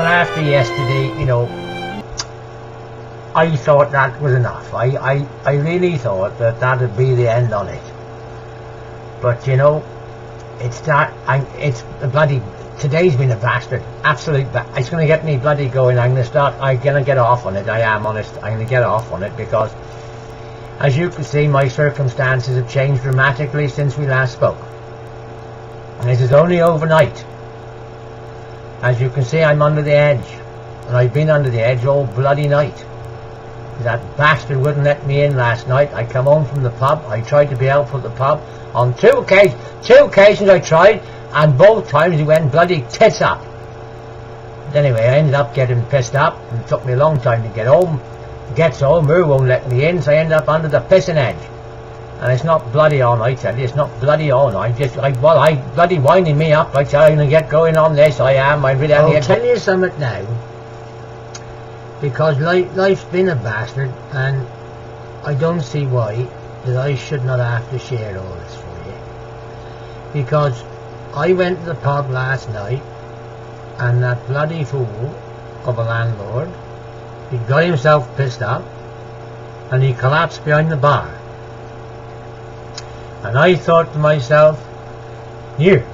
After yesterday, you know, I thought that was enough. I really thought that that'd be the end on it. But you know, it's bloody, today's been a bastard, absolute it's going to get me bloody going. I'm going to get off on it. I am honest, I'm going to get off on it, because as you can see, my circumstances have changed dramatically since we last spoke. And this is only overnight. As you can see, I'm under the edge, and I've been under the edge all bloody night. That bastard wouldn't let me in last night. I come home from the pub, I tried to be helpful at the pub. On two occasions I tried, and both times he went bloody tits up. But anyway, I ended up getting pissed up, and it took me a long time to get home. Gets home, her won't let me in, so I end up under the pissing edge. And it's not bloody on, I tell you, it's not bloody on. I bloody winding me up. I tell you, I'm going to get going on this. I am. I really am. I'll tell you something now, because life's been a bastard, and I don't see why that I should not have to share all this for you. Because I went to the pub last night, and that bloody fool of a landlord, he got himself pissed up, and he collapsed behind the bar. And I thought to myself, here,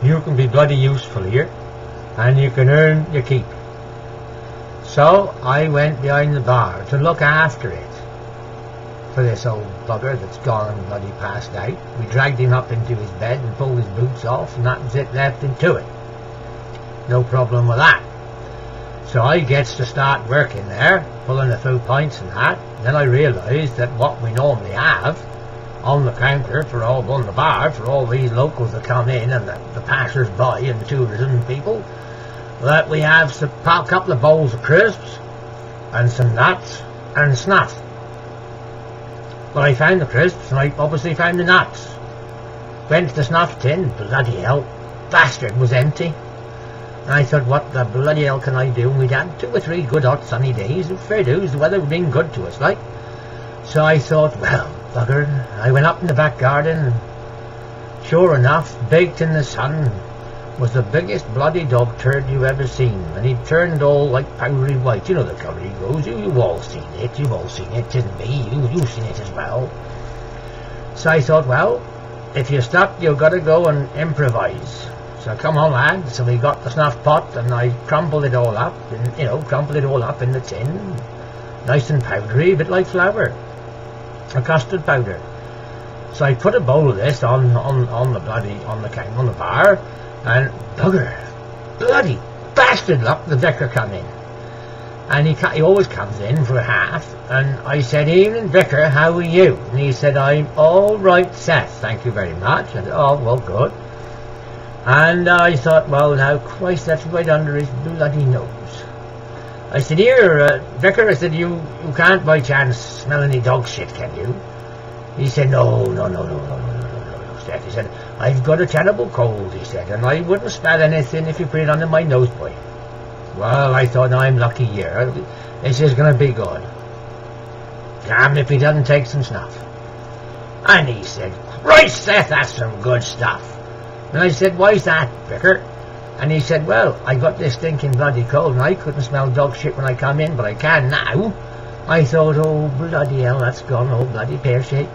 you can be bloody useful here, and you can earn your keep. So I went behind the bar to look after it for this old bugger that's gone and bloody passed out. We dragged him up into his bed and pulled his boots off, and that was it, left him to it. No problem with that. So I gets to start working there, pulling a few pints and that. Then I realised that what we normally have on the counter on the bar for all these locals that come in, and the passers-by and the tourism people, that we have a couple of bowls of crisps and some nuts and snuff. Well, I found the crisps, and I obviously found the nuts. Went to the snuff tin, bloody hell, bastard was empty. And I thought, what the bloody hell can I do? And we'd had 2 or 3 good hot sunny days, fair dues, the weather had been good to us, like. So I thought, well, bugger, I went up in the back garden, and sure enough, baked in the sun was the biggest bloody dog turd you've ever seen, and he turned all like powdery white. You know the colour he goes. You've all seen it. You've all seen it. It isn't me. You've seen it as well. So I thought, well, if you're stuck, you've got to go and improvise. So come on, lad. So we got the snuff pot, and I crumpled it all up, and crumpled it all up in the tin, nice and powdery, a bit like flour, a custard powder. So I put a bowl of this on the bar. And bugger, bloody bastard luck, the vicar come in. And he always comes in for half. And I said, evening vicar, how are you? And he said, I'm all right, Seth, thank you very much. I said, oh, well, good. And I thought, well, now, Christ, that's right under his bloody nose. I said, here, vicar, I said, you can't by chance smell any dog shit, can you? He said, no, Seth. He said, I've got a terrible cold, he said, and I wouldn't smell anything if you put it under my nose, boy. Well, I thought, I'm lucky here. This is going to be good. Damn if he doesn't take some snuff. And he said, Christ, Seth, that's some good stuff. And I said, why's that, vicar? And he said, well, I got this stinking bloody cold and I couldn't smell dog shit when I come in, but I can now. I thought, oh bloody hell, that's gone, oh bloody pear-shaped.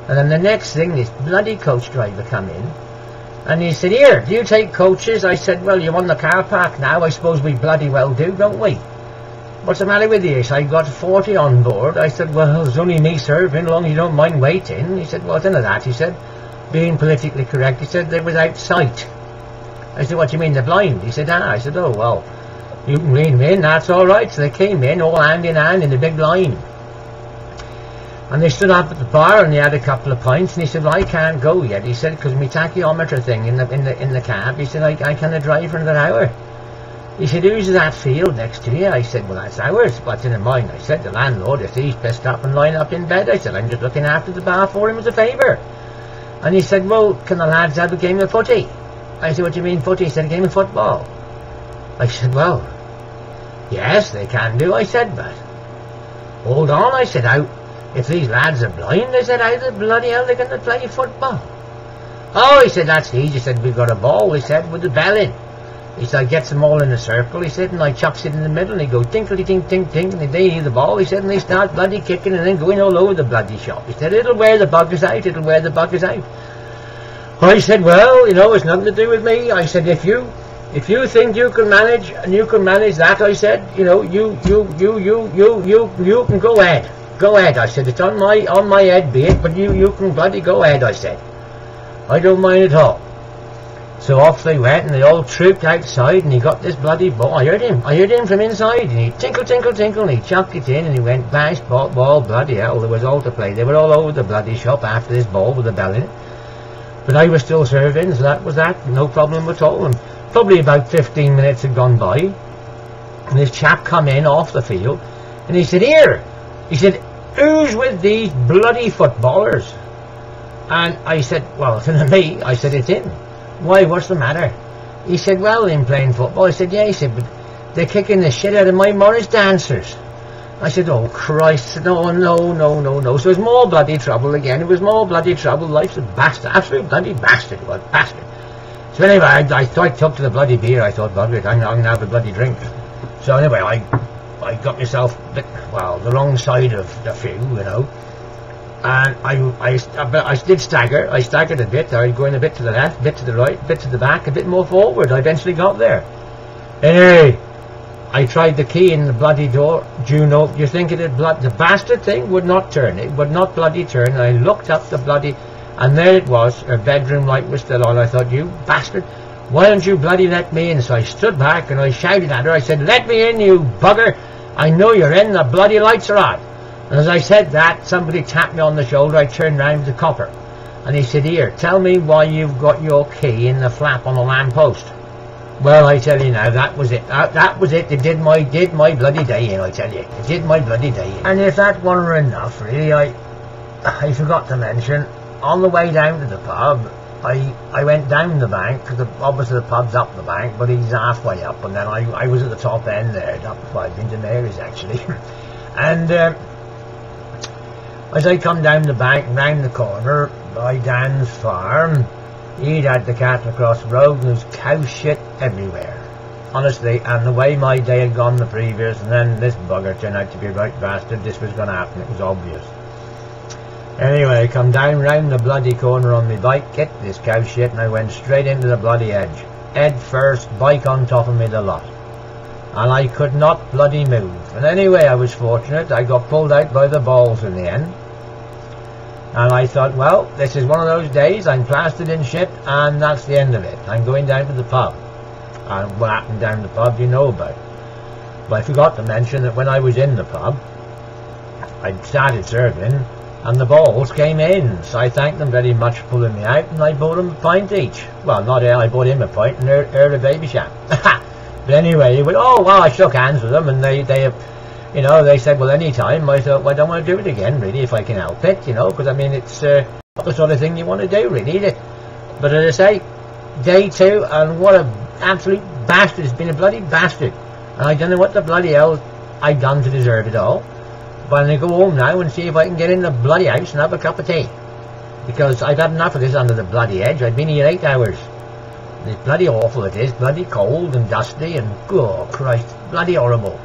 And then the next thing, this bloody coach driver come in, and he said, here, do you take coaches? I said, well, you're on the car park now, I suppose we bloody well do, don't we? What's the matter with you? He said, I got 40 on board. I said, well, it's only me serving, as long as you don't mind waiting. He said, well, it's none of that. He said, being politically correct, he said, they was out sight. I said, what do you mean, they're blind? He said, I said, oh, well, you can read them in, that's all right. So they came in, all hand in hand in the big line. And they stood up at the bar and they had a couple of pints, and he said, well, I can't go yet. He said, because my tachyometer thing in the cab, he said, I can't drive for another hour. He said, who's that field next to you? I said, well, that's ours. What's in mine? I said, the landlord, if he's pissed up and lying up in bed, I said, I'm just looking after the bar for him as a favour. And he said, well, can the lads have a game of footy? I said, what do you mean footy? He said, a game of football. I said, well, yes, they can do. I said, but hold on. I said, how, if these lads are blind, I said, how the bloody hell are they going to play football? Oh, he said, that's easy. He said, we've got a ball, he said, with the bell in. He said, I gets them all in a circle, he said, and I chucks it in the middle, and he goes tinkly-tink, tink, tink, and they hear the ball, he said, and they start bloody kicking and then going all over the bloody shop. He said, it'll wear the buggers out, it'll wear the buggers out. I said, well, you know, it's nothing to do with me. I said, if you think you can manage, and you can manage that, I said, you know, you can go ahead. Go ahead, I said, it's on my head, be it, but you can bloody go ahead, I said. I don't mind at all. So off they went, and they all trooped outside, and he got this bloody ball. I heard him from inside, and he tinkle, tinkle, tinkle, and he chucked it in, and he went bash, ball, bloody hell, there was all to play. They were all over the bloody shop after this ball with the bell in it. But I was still serving, so that was that, no problem at all. And probably about 15 minutes had gone by, and this chap come in off the field, and he said, here, he said, who's with these bloody footballers? And I said, well, it's not me. I said, it's him. Why, what's the matter? He said, well, in playing football. I said, yeah. He said, but they're kicking the shit out of my Morris dancers. I said, oh Christ, no. So it was more bloody trouble again. It was more bloody trouble. Life's a bastard, absolute bloody bastard. What bastard? So anyway, I took to the bloody beer. I thought, bloody, I'm going to have a bloody drink. So anyway, I got myself a bit, well, the wrong side of the few, you know. And I did stagger. I staggered a bit. I was going a bit to the left, a bit to the right, a bit to the back, a bit more forward. I eventually got there. Anyway, I tried the key in the bloody door. Do you think the bastard thing would not turn. It would not bloody turn. And I looked up the bloody, and there it was. Her bedroom light was still on. I thought, you bastard, why don't you bloody let me in? So I stood back and I shouted at her. I said, let me in, you bugger. I know you're in. The bloody lights are on. And as I said that, somebody tapped me on the shoulder. I turned round to the copper, and he said, here, tell me why you've got your key in the flap on the lamppost. Well, I tell you now, that was it. That was it. It did my bloody day in, I tell you. It did my bloody day in. And if that wasn't enough, really, I forgot to mention, on the way down to the pub, I went down the bank, because obviously the pub's up the bank, but he's halfway up, and then I was at the top end there. I've been to Mary's, actually. And as I come down the bank, round the corner, by Dan's farm, he'd had the cattle across the road, and there was cow shit everywhere. Honestly, and the way my day had gone the previous, and then this bugger turned out to be a right bastard, this was going to happen, it was obvious. Anyway, I come down round the bloody corner on my bike, get this cow shit, and I went straight into the bloody edge. Head first, bike on top of me the lot. And I could not bloody move. And anyway, I was fortunate, I got pulled out by the balls in the end. And I thought, well, this is one of those days, I'm plastered in shit, and that's the end of it. I'm going down to the pub. And what happened down the pub, you know about. But I forgot to mention that when I was in the pub, I started serving, and the balls came in. So I thanked them very much for pulling me out, and I bought them a pint each. Well, not her, I bought him a pint, and her a baby sham. But anyway, he went, oh, well, I shook hands with them, and they you know, they said, well, any time. I thought, well, I don't want to do it again, really, if I can help it, you know, because, I mean, it's not the sort of thing you want to do, really. But as I say, day two, and what a absolute bastard. It's been a bloody bastard. And I don't know what the bloody hell I've done to deserve it all. But I'm going to go home now and see if I can get in the bloody house and have a cup of tea. Because I've had enough of this under the bloody edge. I've been here 8 hours. It's bloody awful, it is. Bloody cold and dusty and, oh Christ, bloody horrible.